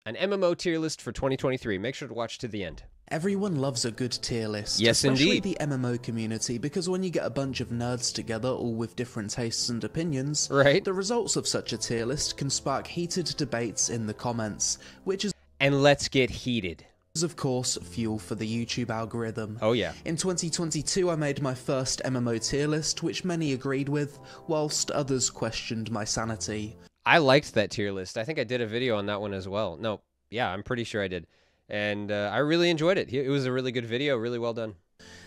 an MMO tier list for 2023. Make sure to watch to the end. Everyone loves a good tier list, Yes, especially indeed. the MMO community, because when you get a bunch of nerds together, all with different tastes and opinions, Right. the results of such a tier list can spark heated debates in the comments, which is And let's get heated. of course fuel for the YouTube algorithm. Oh yeah. In 2022 I made my first MMO tier list, which many agreed with, whilst others questioned my sanity. I liked that tier list. I think I did a video on that one as well. No, yeah, I'm pretty sure I did. And I really enjoyed it. It was a really good video, really well done.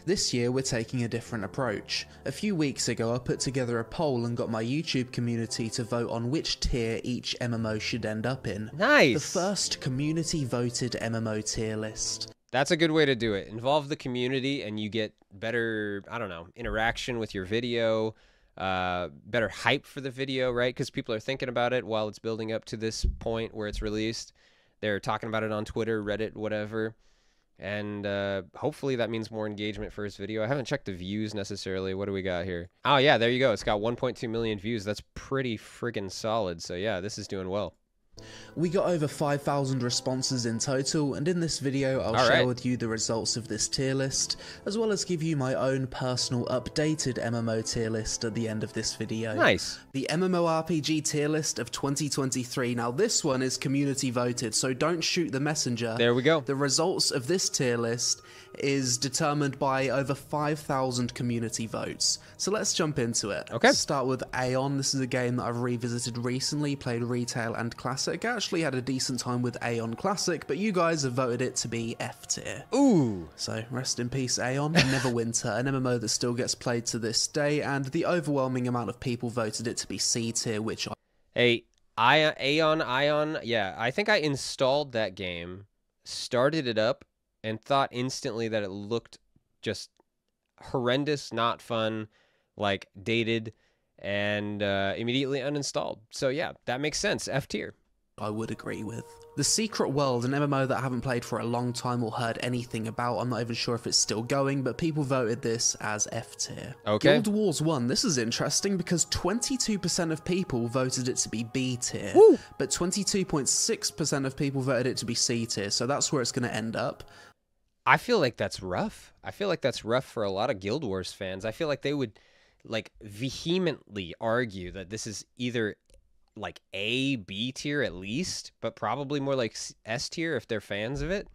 This year we're taking a different approach. A few weeks ago I put together a poll and got my YouTube community to vote on which tier each MMO should end up in. Nice. The first community voted MMO tier list. That's a good way to do it. Involve the community and you get better, I don't know, interaction with your video, better hype for the video, right? Because people are thinking about it while it's building up to this point where it's released. They're talking about it on Twitter, Reddit, whatever. And hopefully that means more engagement for his video. I haven't checked the views necessarily. What do we got here? Oh, yeah, there you go. It's got 1.2 million views. That's pretty friggin' solid. So, yeah, this is doing well. We got over 5,000 responses in total, and in this video I'll share with you the results of this tier list, as well as give you my own personal updated MMO tier list at the end of this video. Nice. The MMORPG tier list of 2023. Now this one is community voted, so don't shoot the messenger. There we go. The results of this tier list is determined by over 5,000 community votes. So let's jump into it. Okay. Start with Aeon. This is a game that I've revisited recently, played Retail and Classic. I actually had a decent time with Aeon Classic, but you guys have voted it to be F tier. Ooh. So rest in peace, Aeon. Neverwinter, an MMO that still gets played to this day, and the overwhelming amount of people voted it to be C tier, which Hey, Ion, yeah, I think I installed that game, started it up, and thought instantly that it looked just horrendous, not fun, like dated, and immediately uninstalled. So yeah, that makes sense. F tier. I would agree with. The Secret World, an MMO that I haven't played for a long time or heard anything about. I'm not even sure if it's still going, but people voted this as F tier. Okay. Guild Wars 1, this is interesting because 22% of people voted it to be B tier, Woo! but 22.6% of people voted it to be C tier, so that's where it's going to end up. I feel like that's rough. I feel like that's rough for a lot of Guild Wars fans. I feel like they would like vehemently argue that this is either like A, B tier at least, but probably more like S tier if they're fans of it.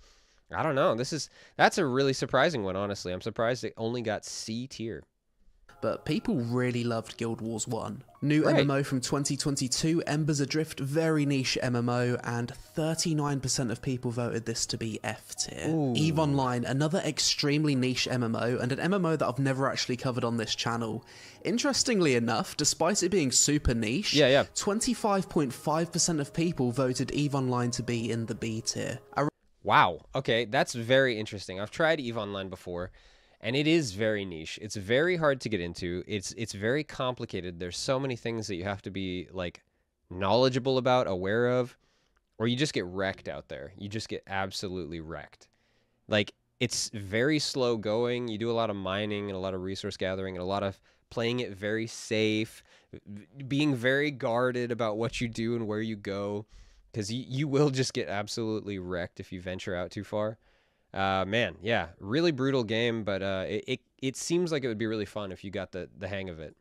I don't know. That's a really surprising one, honestly. I'm surprised it only got C tier. But people really loved Guild Wars 1. New MMO from 2022, Embers Adrift, very niche MMO, and 39% of people voted this to be F tier. EVE Online, another extremely niche MMO, and an MMO that I've never actually covered on this channel. Interestingly enough, despite it being super niche, 25.5% of people voted EVE Online to be in the B tier. Wow. Okay, that's very interesting. I've tried EVE Online before. And it is very niche. It's very hard to get into. It's very complicated. There's so many things that you have to be like knowledgeable about, aware of, or you just get wrecked out there. You just get absolutely wrecked. Like it's very slow going. You do a lot of mining and a lot of resource gathering and a lot of playing it very safe, being very guarded about what you do and where you go, because you will just get absolutely wrecked if you venture out too far. Man, yeah, really brutal game, but it seems like it would be really fun if you got the hang of it.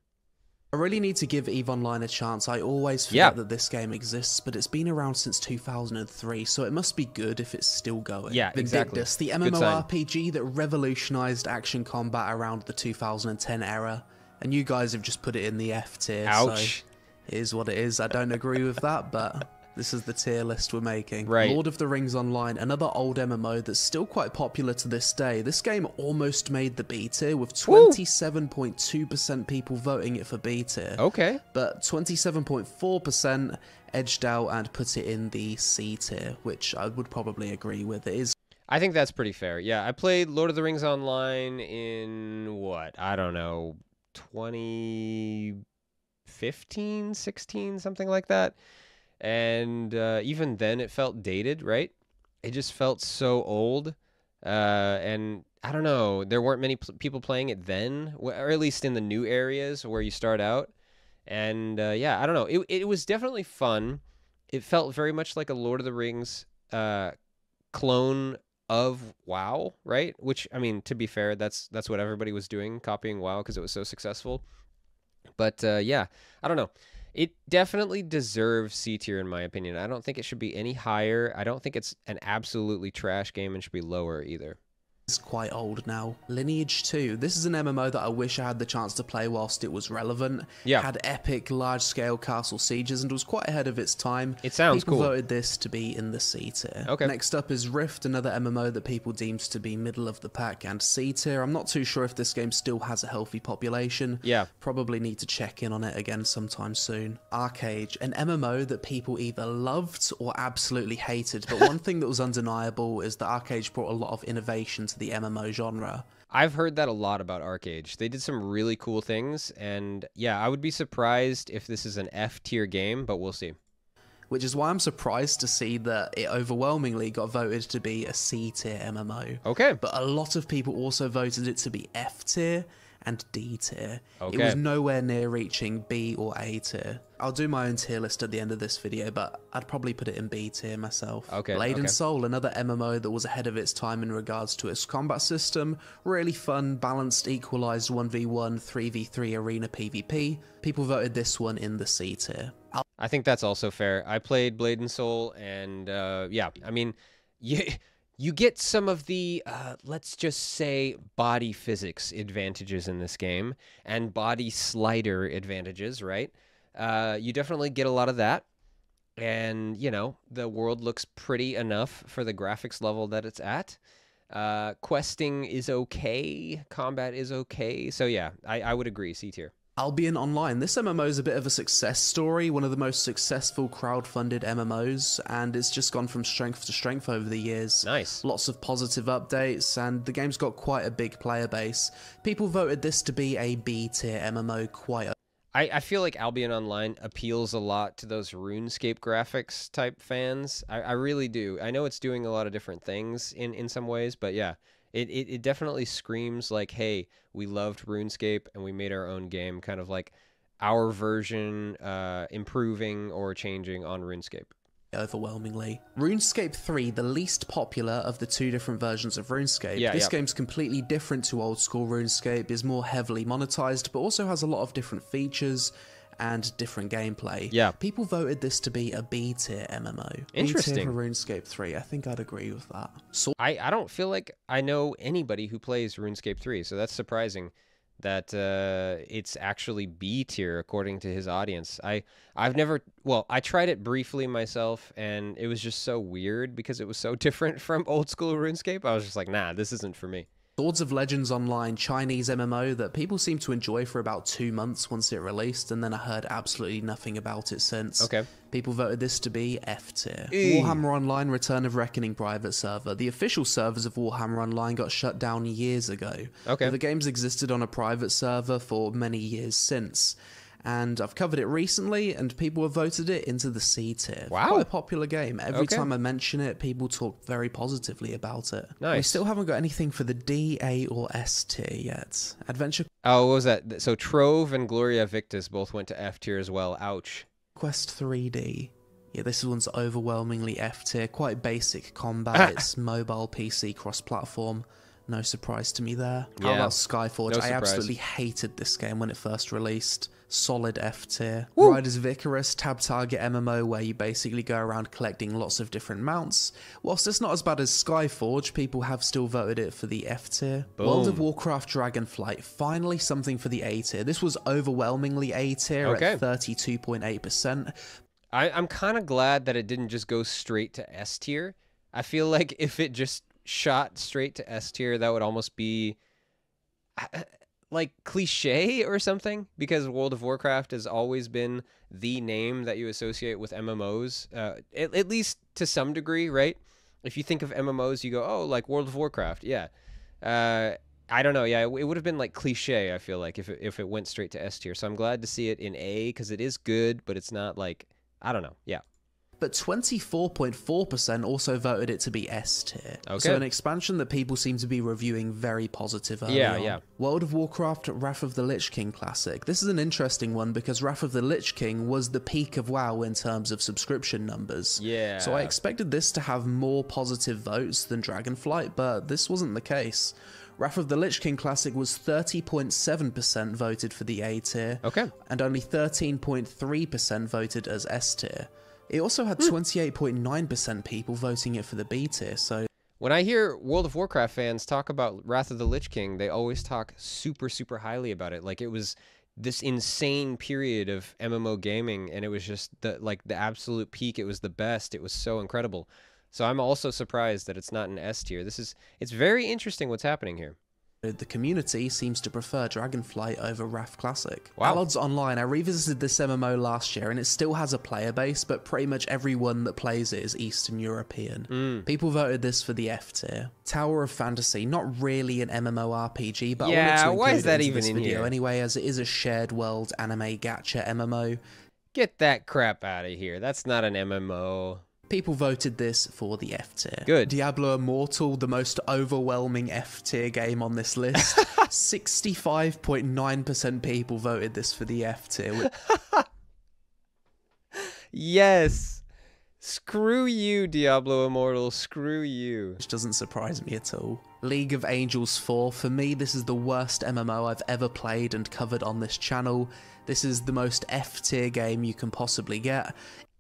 I really need to give EVE Online a chance. I always forget that this game exists, but it's been around since 2003, so it must be good if it's still going. Yeah, exactly. Vindictus, the MMORPG that revolutionized action combat around the 2010 era, and you guys have just put it in the F tier. Ouch. So it is what it is. I don't agree with that, but this is the tier list we're making. Right. Lord of the Rings Online, another old MMO that's still quite popular to this day. This game almost made the B tier, with 27.2% people voting it for B tier. Okay. But 27.4% edged out and put it in the C tier, which I would probably agree with. It is. I think that's pretty fair. Yeah, I played Lord of the Rings Online in, what, I don't know, 2015, 16, something like that. And even then it felt dated, right? It just felt so old. And I don't know, there weren't many people playing it then, or at least in the new areas where you start out. And yeah, I don't know. It was definitely fun. It felt very much like a Lord of the Rings clone of WoW, right? Which, I mean, to be fair, that's what everybody was doing, copying WoW because it was so successful. But yeah, I don't know. It definitely deserves C tier in my opinion. I don't think it should be any higher. I don't think it's an absolutely trash game and should be lower either. It's quite old now. Lineage 2. This is an MMO that I wish I had the chance to play whilst it was relevant. Yeah. Had epic, large-scale castle sieges and was quite ahead of its time. It sounds People cool. voted this to be in the C tier. Okay. Next up is Rift, another MMO that people deemed to be middle of the pack and C tier. I'm not too sure if this game still has a healthy population. Yeah. Probably need to check in on it again sometime soon. Arcade, an MMO that people either loved or absolutely hated, but one thing that was undeniable is that Arcade brought a lot of innovation to the MMO genre. I've heard that a lot about Arcade. They did some really cool things, and yeah, I would be surprised if this is an F tier game, but we'll see. Which is why I'm surprised to see that it overwhelmingly got voted to be a C tier MMO. Okay. But a lot of people also voted it to be F tier and D tier. Okay. It was nowhere near reaching B or A tier. I'll do my own tier list at the end of this video, but I'd probably put it in B tier myself. Okay. Blade and Soul, another MMO that was ahead of its time in regards to its combat system. Really fun, balanced, equalized 1v1, 3v3 arena PvP. People voted this one in the C tier. I think that's also fair. I played Blade and Soul, and yeah, I mean, you get some of the, let's just say, body physics advantages in this game, and body slider advantages, right? You definitely get a lot of that, and, you know, the world looks pretty enough for the graphics level that it's at. Questing is okay, combat is okay, so yeah, I would agree, C tier. Albion Online. This MMO is a bit of a success story, one of the most successful crowd-funded MMOs, and it's just gone from strength to strength over the years. Nice. Lots of positive updates, and the game's got quite a big player base. People voted this to be a B-tier MMO quite I feel like Albion Online appeals a lot to those RuneScape graphics type fans. I really do. I know it's doing a lot of different things in some ways, but yeah, it definitely screams like, hey, we loved RuneScape and we made our own game, kind of like our version improving or changing on RuneScape. Overwhelmingly. RuneScape 3, the least popular of the two different versions of RuneScape. This game's completely different to old school RuneScape, is more heavily monetized, but also has a lot of different features and different gameplay. Yeah. People voted this to be a B tier MMO. Interesting. B tier for RuneScape 3. I think I'd agree with that. So I don't feel like I know anybody who plays RuneScape 3, so that's surprising that it's actually B tier according to his audience. I've never, well, I tried it briefly myself, and it was just so weird because it was so different from old school RuneScape. I was just like, nah, this isn't for me. Swords of Legends Online, Chinese MMO that people seem to enjoy for about 2 months once it released, and then I heard absolutely nothing about it since. Okay. People voted this to be F tier. Warhammer Online Return of Reckoning private server. The official servers of Warhammer Online got shut down years ago. Okay. But the game's existed on a private server for many years since. And I've covered it recently, and people have voted it into the C tier. Wow. Quite a popular game. Every Okay. time I mention it, people talk very positively about it. Nice. We still haven't got anything for the D, A, or S tier yet. Adventure Oh, what was that? So Trove and Gloria Victis both went to F tier as well. Ouch. Quest 3D. Yeah, this one's overwhelmingly F tier. Quite basic combat. It's mobile, PC, cross-platform. No surprise to me there. How Yeah. about Skyforge? No I surprise. absolutely hated this game when it first released. Solid F tier. Woo. Riders of Icarus, tab target MMO where you basically go around collecting lots of different mounts. Whilst it's not as bad as Skyforge, people have still voted it for the F tier. Boom. World of Warcraft Dragonflight, finally something for the A tier. This was overwhelmingly A tier Okay. at 32.8%. I'm kind of glad that it didn't just go straight to S tier. I feel like if it just shot straight to S tier, that would almost be like cliche or something, because World of Warcraft has always been the name that you associate with MMOs, at least to some degree, right? If you think of MMOs, you go, oh, like World of Warcraft, yeah. I don't know, yeah, it would have been like cliche, I feel like, if it went straight to S tier. So I'm glad to see it in A, because it is good, but it's not like, I don't know, yeah. but 24.4% also voted it to be S tier. Okay. So an expansion that people seem to be reviewing very positive early on. Yeah. World of Warcraft Wrath of the Lich King Classic. This is an interesting one because Wrath of the Lich King was the peak of WoW in terms of subscription numbers. Yeah. So I expected this to have more positive votes than Dragonflight, but this wasn't the case. Wrath of the Lich King Classic was 30.7% voted for the A tier, Okay. and only 13.3% voted as S tier. It also had 28.9% people voting it for the B tier, so... When I hear World of Warcraft fans talk about Wrath of the Lich King, they always talk super, super highly about it. Like, it was this insane period of MMO gaming, and it was just the absolute peak. It was the best. It was so incredible. So I'm also surprised that it's not an S tier. It's very interesting what's happening here. The community seems to prefer Dragonflight over Wrath Classic. Wow. Allods Online, I revisited this MMO last year and it still has a player base, but pretty much everyone that plays it is Eastern European. People voted this for the F tier. Tower of Fantasy, not really an MMORPG, but Yeah, I wanted to why include is that it into even this in video here? anyway, as it is a shared world anime gacha MMO. Get that crap out of here. That's not an MMO. People voted this for the F tier. Good. Diablo Immortal, the most overwhelming F tier game on this list. 65.9% people voted this for the F tier. Yes. Screw you, Diablo Immortal. Screw you. Which doesn't surprise me at all. League of Angels 4, for me this is the worst MMO I've ever played and covered on this channel. This is the most F tier game you can possibly get.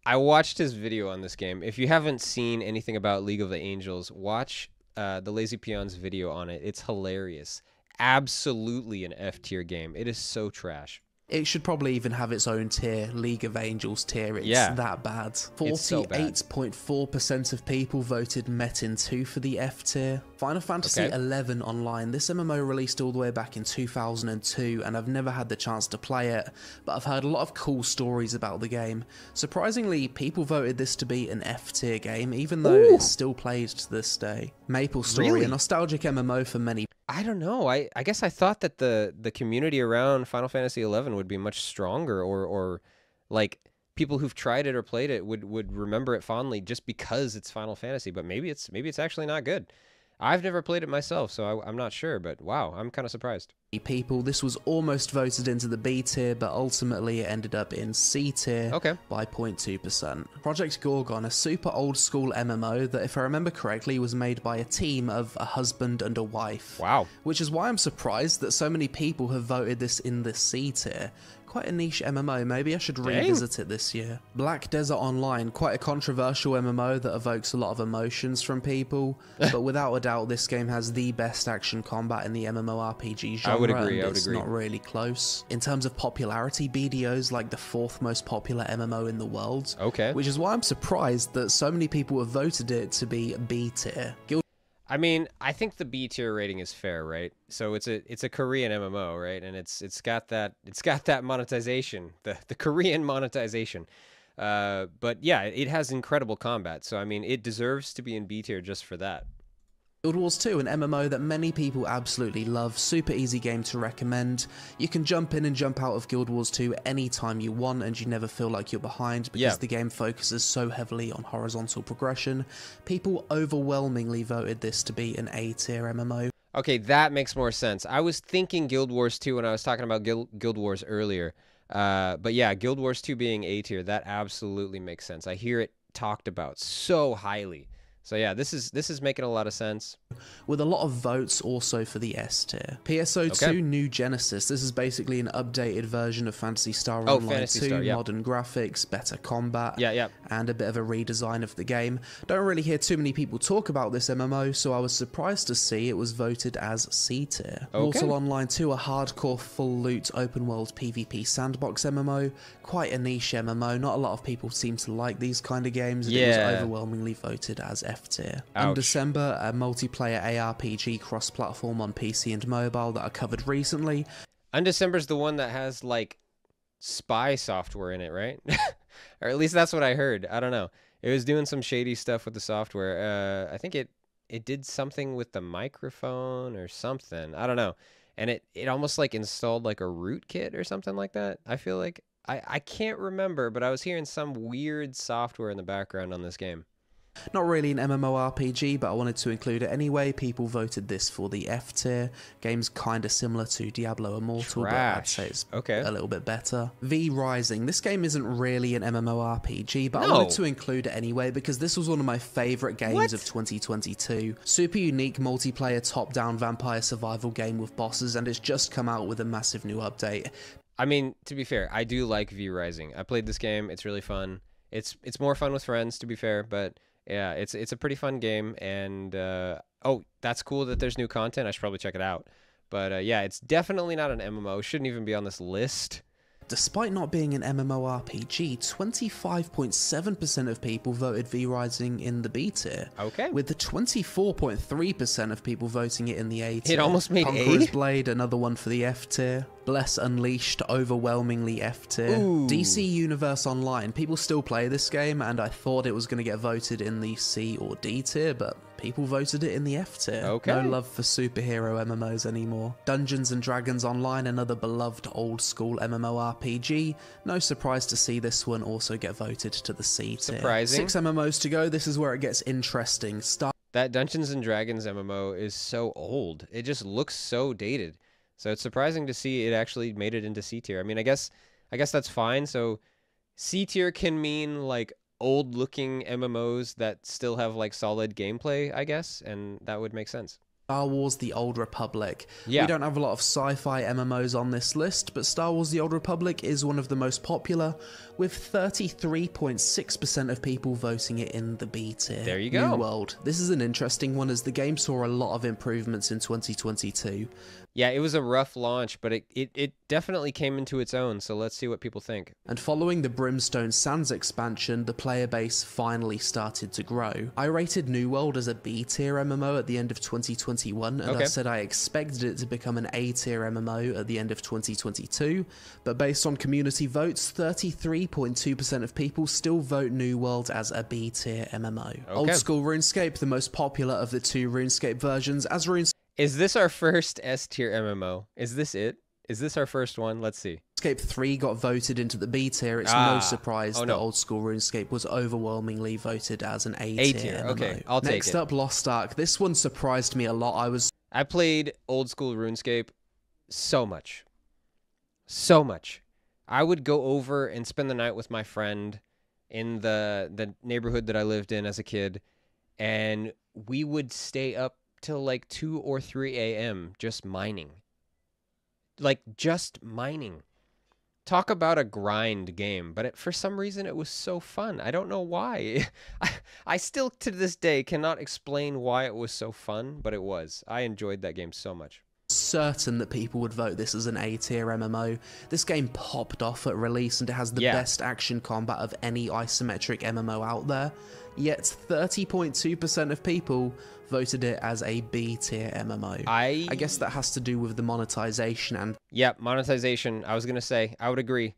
I watched his video on this game. If you haven't seen anything about League of the Angels, watch TheLazyPeon's video on it. It's hilarious. Absolutely an F tier game. It is so trash. It should probably even have its own tier, League of Angels tier. It's that bad. 48.4% of people voted Metin 2 for the F tier. Final Fantasy 11 Online. This MMO released all the way back in 2002 and I've never had the chance to play it, but I've heard a lot of cool stories about the game. Surprisingly, people voted this to be an F tier game, even though it's still played to this day. Maple Story, a nostalgic MMO for many. I don't know. I guess I thought that the community around Final Fantasy 11 would be much stronger, or like people who've tried it or played it would remember it fondly just because it's Final Fantasy. But maybe it's actually not good. I've never played it myself, so I'm not sure. But wow, I'm kind of surprised. People, this was almost voted into the B tier, but ultimately it ended up in C tier by 0.2%. Project Gorgon, a super old school MMO that, if I remember correctly, was made by a team of a husband and a wife. Wow. Which is why I'm surprised that so many people have voted this in the C tier. Quite a niche MMO, maybe I should revisit it this year. Black Desert Online, quite a controversial MMO that evokes a lot of emotions from people, but without a doubt this game has the best action combat in the MMORPG genre. I would agree, It's not really close. In terms of popularity, BDO is like the 4th most popular MMO in the world. Which is why I'm surprised that so many people have voted it to be B tier. I mean, I think the B tier rating is fair, right? So it's a Korean MMO, right? And it's got that monetization, the Korean monetization. But yeah, it has incredible combat. So I mean, it deserves to be in B tier just for that. Guild Wars 2, an MMO that many people absolutely love, super easy game to recommend. You can jump in and jump out of Guild Wars 2 anytime you want and you never feel like you're behind because the game focuses so heavily on horizontal progression. People overwhelmingly voted this to be an A tier MMO. Okay, that makes more sense. I was thinking Guild Wars 2 when I was talking about Guild Wars earlier. But yeah, Guild Wars 2 being A tier, that absolutely makes sense. I hear it talked about so highly. So yeah, this is making a lot of sense. With a lot of votes also for the S tier. PSO2 New Genesis. This is basically an updated version of Phantasy Star Online 2, modern graphics, better combat, and a bit of a redesign of the game. Don't really hear too many people talk about this MMO, so I was surprised to see it was voted as C tier. Mortal Online 2, a hardcore full loot open world PvP sandbox MMO. Quite a niche MMO. Not a lot of people seem to like these kind of games. It was overwhelmingly voted as F tier. Undecember, a multiplayer ARPG cross-platform on PC and mobile that I covered recently. Undecember's the one that has like spy software in it, right? Or at least that's what I heard. I don't know. It was doing some shady stuff with the software. I think it did something with the microphone or something. I don't know. And it almost like installed like a rootkit or something like that, I feel like. I can't remember, but I was hearing some weird software in the background on this game. Not really an MMORPG, but I wanted to include it anyway. People voted this for the F tier. Game's kind of similar to Diablo Immortal, but I'd say it's a little bit better. V Rising. This game isn't really an MMORPG, but I wanted to include it anyway because this was one of my favourite games of 2022. Super unique multiplayer top-down vampire survival game with bosses, and it's just come out with a massive new update. I mean, to be fair, I do like V Rising. I played this game. It's really fun. It's more fun with friends, to be fair, but yeah, it's a pretty fun game, and oh, that's cool that there's new content. I should probably check it out. But yeah, it's definitely not an MMO. Shouldn't even be on this list. Despite not being an MMORPG, 25.7% of people voted V Rising in the B tier. Okay. With the 24.3% of people voting it in the A tier. It almost made Conqueror's A? Blade, another one for the F tier. Bless Unleashed, overwhelmingly F tier. DC Universe Online, people still play this game, and I thought it was going to get voted in the C or D tier, but people voted it in the F tier. Okay. No love for superhero MMOs anymore. Dungeons and Dragons Online, another beloved old school MMORPG. No surprise to see this one also get voted to the C tier. Surprising. 6 MMOs to go, this is where it gets interesting. That Dungeons and Dragons MMO is so old. It just looks so dated. So it's surprising to see it actually made it into C tier. I mean, I guess that's fine. So C tier can mean like old looking MMOs that still have like solid gameplay, I guess, and that would make sense. Star Wars The Old Republic. Yeah. We don't have a lot of sci-fi MMOs on this list, but Star Wars The Old Republic is one of the most popular, with 33.6% of people voting it in the B tier. There you go. New World. This is an interesting one as the game saw a lot of improvements in 2022. Yeah, it was a rough launch, but it definitely came into its own, so let's see what people think. And following the Brimstone Sands expansion, the player base finally started to grow. I rated New World as a B tier MMO at the end of 2021, and I said I expected it to become an A tier MMO at the end of 2022, but based on community votes, 33.2% of people still vote New World as a B tier MMO. Old School RuneScape, the most popular of the 2 RuneScape versions, as RuneScape. Is this our first S tier MMO? Is this it? Is this our first one? Let's see. RuneScape 3 got voted into the B tier. It's no surprise that Old School RuneScape was overwhelmingly voted as an A tier MMO. Okay, I'll take it. Next up, Lost Ark. This one surprised me a lot. I played Old School RuneScape so much. So much. I would go over and spend the night with my friend in the neighborhood that I lived in as a kid, and we would stay up till like 2 or 3 a.m. just mining. Like, just mining. Talk about a grind game, but for some reason it was so fun. I don't know why. I still, to this day, cannot explain why it was so fun, but it was. I enjoyed that game so much. Certain that people would vote this as an A tier MMO. This game popped off at release and it has the best action combat of any isometric MMO out there, yet 30.2% of people voted it as a B tier MMO. I guess that has to do with the monetization and... Yeah, monetization. I was going to say, I would agree.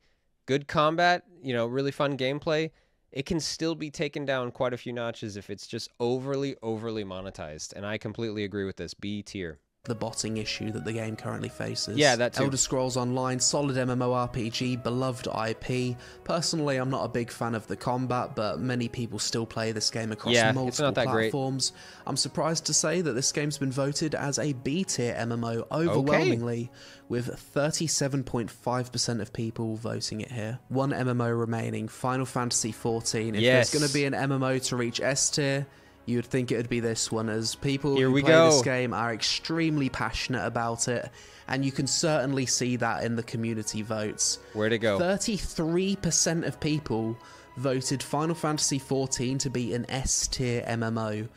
Good combat, you know, really fun gameplay. It can still be taken down quite a few notches if it's just overly monetized, and I completely agree with this. B tier. The botting issue that the game currently faces. Yeah, that too. Elder Scrolls Online, solid MMORPG, beloved IP. Personally, I'm not a big fan of the combat, but many people still play this game across multiple platforms. I'm surprised to say that this game's been voted as a B tier MMO overwhelmingly, with 37.5% of people voting it here. One MMO remaining, Final Fantasy XIV. If there's going to be an MMO to reach S tier, you would think it would be this one, as people who play this game are extremely passionate about it, and you can certainly see that in the community votes. Where'd it go? 33% of people voted Final Fantasy XIV to be an S tier MMO.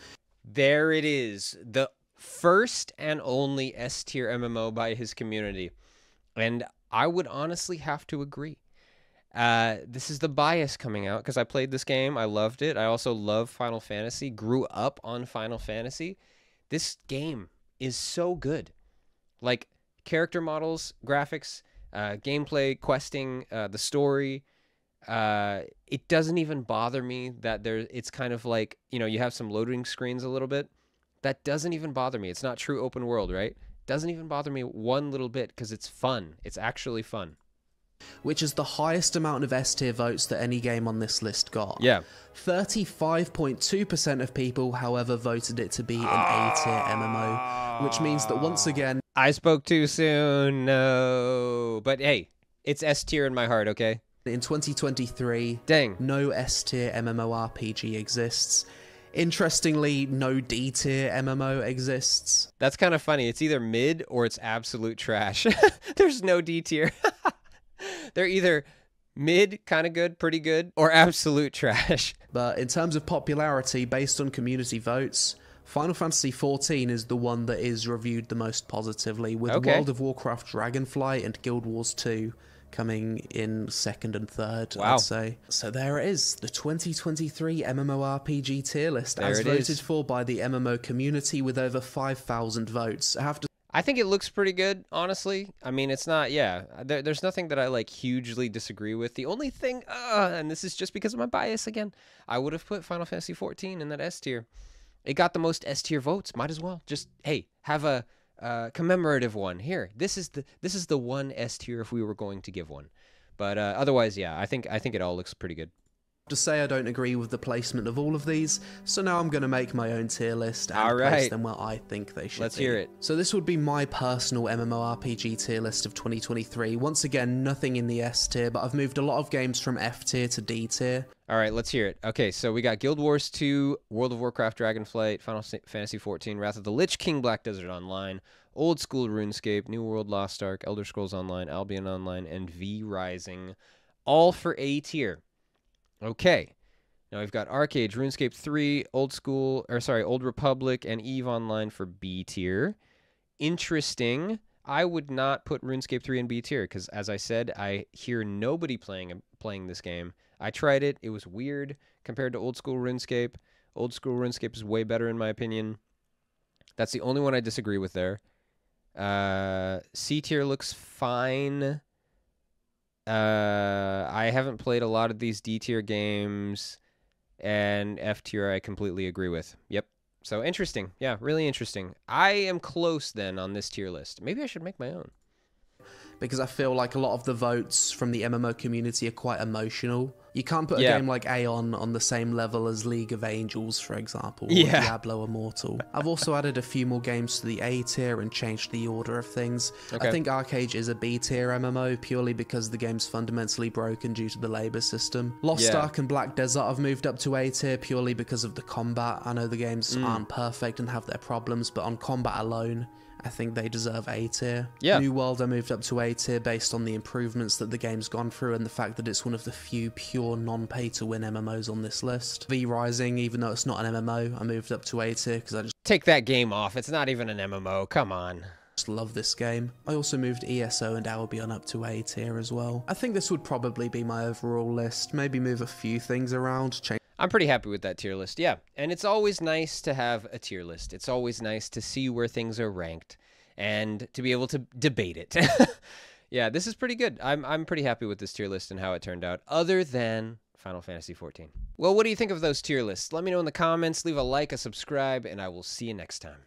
There it is. The first and only S tier MMO by his community. And I would honestly have to agree. This is the bias coming out because I played this game. I loved it. I also love Final Fantasy, grew up on Final Fantasy. This game is so good. Like, character models, graphics, gameplay, questing, the story. It doesn't even bother me that it's kind of like, you know, you have some loading screens a little bit. That doesn't even bother me. It's not true open world, right? Doesn't even bother me one little bit because it's fun. It's actually fun. which is the highest amount of S tier votes that any game on this list got. Yeah. 35.2% of people, however, voted it to be an A tier MMO, which means that once again... I spoke too soon, no. But hey, it's S tier in my heart, okay? In 2023, dang, no S tier MMORPG exists. Interestingly, no D tier MMO exists. That's kind of funny. It's either mid or it's absolute trash. There's no D tier. They're either mid, kind of good, pretty good, or absolute trash. But in terms of popularity, based on community votes, Final Fantasy XIV is the one that is reviewed the most positively, with World of Warcraft Dragonflight and Guild Wars 2 coming in second and third, I'd say. So there it is, the 2023 MMORPG tier list, as voted for by the MMO community with over 5,000 votes. I think it looks pretty good, honestly. I mean, it's not, there's nothing that I, like, hugely disagree with. The only thing, and this is just because of my bias again, I would have put Final Fantasy XIV in that S tier. It got the most S tier votes. Might as well. Just, hey, have a commemorative one. Here, this is the one S tier if we were going to give one. But otherwise, yeah, I think it all looks pretty good. To say I don't agree with the placement of all of these, so now I'm going to make my own tier list and place them where I think they should be. Let's hear it. So this would be my personal MMORPG tier list of 2023. Once again, nothing in the S tier, but I've moved a lot of games from F tier to D tier. All right, let's hear it. Okay, so we got Guild Wars 2, World of Warcraft Dragonflight, Final Fantasy XIV, Wrath of the Lich King, Black Desert Online, Old School RuneScape, New World Lost Ark, Elder Scrolls Online, Albion Online, and V Rising, all for A tier. Okay. Now we've got Arcade, RuneScape 3, Old Republic, and EVE Online for B tier. Interesting. I would not put RuneScape 3 in B tier because, as I said, I hear nobody playing this game. I tried it. It was weird compared to Old School RuneScape. Old School RuneScape is way better in my opinion. That's the only one I disagree with there. C tier looks fine. I haven't played a lot of these D tier games. And F tier I completely agree with. Yep. So interesting. Yeah, really interesting. I am close then on this tier list. Maybe I should make my own. Because I feel like a lot of the votes from the MMO community are quite emotional. You can't put a game like Aeon on the same level as League of Angels, for example, or Diablo Immortal. I've also added a few more games to the A tier and changed the order of things. I think Arcade is a B tier MMO purely because the game's fundamentally broken due to the labor system. Lost Ark and Black Desert I've moved up to A tier purely because of the combat. I know the games aren't perfect and have their problems, but on combat alone, I think they deserve A tier. New World I moved up to A tier based on the improvements that the game's gone through and the fact that it's one of the few pure non-pay-to-win MMOs on this list. V Rising, even though it's not an MMO, I moved up to A tier because I just... Take that game off. It's not even an MMO. Come on. Just love this game. I also moved ESO and Albion up to A tier as well. I think this would probably be my overall list. Maybe move a few things around, change... I'm pretty happy with that tier list, yeah. And it's always nice to have a tier list. It's always nice to see where things are ranked and to be able to debate it. Yeah, this is pretty good. I'm pretty happy with this tier list and how it turned out, other than Final Fantasy XIV. Well, what do you think of those tier lists? Let me know in the comments, leave a like, a subscribe, and I will see you next time.